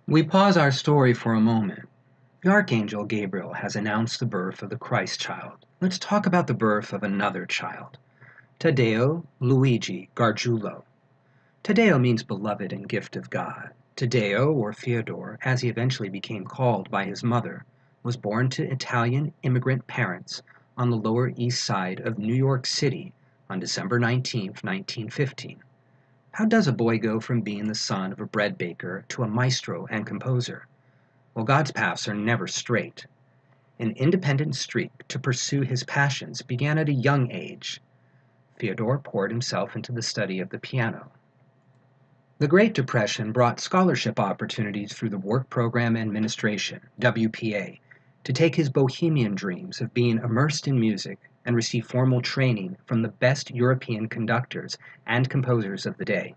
We pause our story for a moment. The Archangel Gabriel has announced the birth of the Christ child. Let's talk about the birth of another child, Taddeo Luigi Gargiulo. Taddeo means beloved and gift of God. Taddeo, or Fyodor, as he eventually became called by his mother, was born to Italian immigrant parents on the Lower East Side of New York City on December 19, 1915. How does a boy go from being the son of a bread baker to a maestro and composer? Well, God's paths are never straight. An independent streak to pursue his passions began at a young age. Fyodor poured himself into the study of the piano. The Great Depression brought scholarship opportunities through the Work Program Administration, WPA, to take his bohemian dreams of being immersed in music and receive formal training from the best European conductors and composers of the day.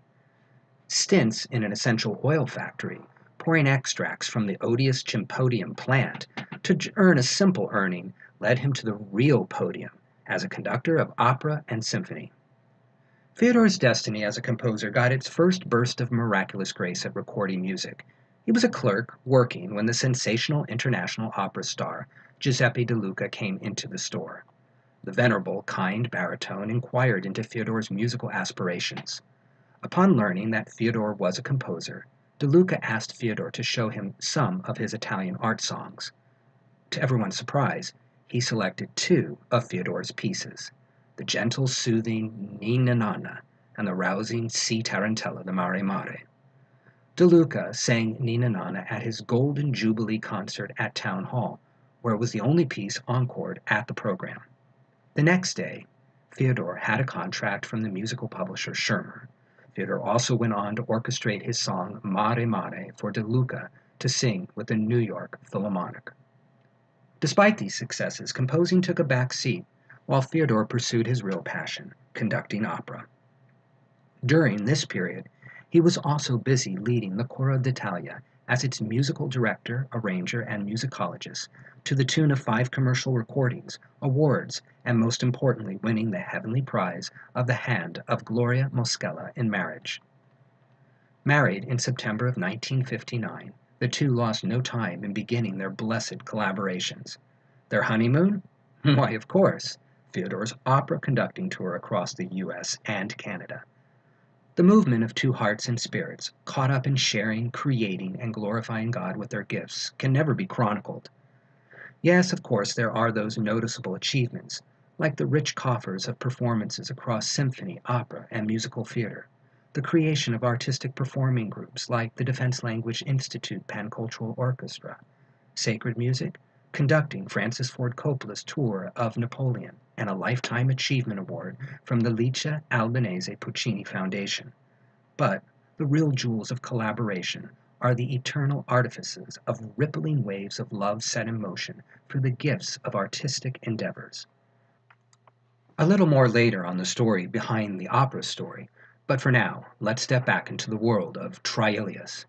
Stints in an essential oil factory, pouring extracts from the odious Chimpodium plant to earn a simple earning, led him to the real podium as a conductor of opera and symphony. Fyodor's destiny as a composer got its first burst of miraculous grace at recording music. He was a clerk working when the sensational international opera star Giuseppe De Luca came into the store. The venerable, kind baritone inquired into Fyodor's musical aspirations. Upon learning that Fyodor was a composer, De Luca asked Fyodor to show him some of his Italian art songs. To everyone's surprise, he selected two of Fyodor's pieces, the gentle, soothing Ninna Nanna and the rousing Si Tarantella the Mare Mare. De Luca sang Ninna Nanna at his Golden Jubilee concert at Town Hall, where it was the only piece encored at the program. The next day, Fyodor had a contract from the musical publisher Schirmer. Fyodor also went on to orchestrate his song Mare Mare for De Luca to sing with the New York Philharmonic. Despite these successes, composing took a back seat, while Fyodor pursued his real passion, conducting opera. During this period, he was also busy leading the Coro d'Italia as its musical director, arranger, and musicologist, to the tune of 5 commercial recordings, awards, and most importantly winning the heavenly prize of the hand of Gloria Moschella in marriage. Married in September of 1959, the two lost no time in beginning their blessed collaborations. Their honeymoon? Why, of course, Fyodor's opera conducting tour across the US and Canada. The movement of two hearts and spirits, caught up in sharing, creating, and glorifying God with their gifts, can never be chronicled. Yes, of course, there are those noticeable achievements, like the rich coffers of performances across symphony, opera, and musical theater, the creation of artistic performing groups like the Defense Language Institute Pancultural Orchestra, sacred music, conducting Francis Ford Coppola's tour of Napoleon, and a Lifetime Achievement Award from the Lecce Albanese Puccini Foundation. But the real jewels of collaboration are the eternal artifices of rippling waves of love set in motion for the gifts of artistic endeavors. A little more later on the story behind the opera story, but for now, let's step back into the world of Tryillias.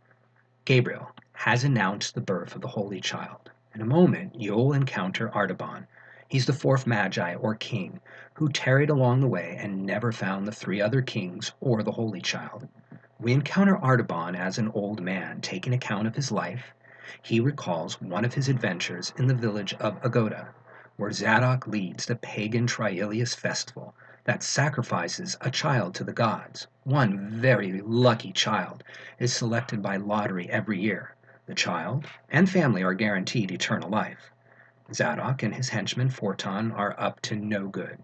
Gabriel has announced the birth of the Holy Child. In a moment, you'll encounter Artaban. He's the fourth Magi, or king, who tarried along the way and never found the 3 other kings or the Holy Child. We encounter Artaban as an old man taking account of his life. He recalls one of his adventures in the village of Agoda, where Zadok leads the pagan Tryillias festival that sacrifices a child to the gods. One very lucky child is selected by lottery every year. The child and family are guaranteed eternal life. Zadok and his henchman Forton are up to no good.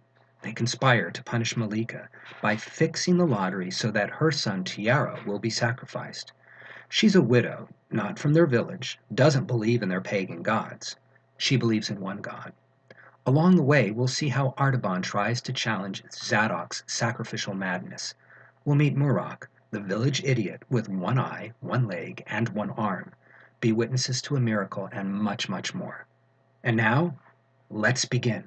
They conspire to punish Malika by fixing the lottery so that her son Tiara will be sacrificed. She's a widow, not from their village, doesn't believe in their pagan gods. She believes in one god. Along the way, we'll see how Artaban tries to challenge Zadok's sacrificial madness. We'll meet Murak, the village idiot with one eye, one leg, and one arm, be witnesses to a miracle, and much, much more. And now, let's begin.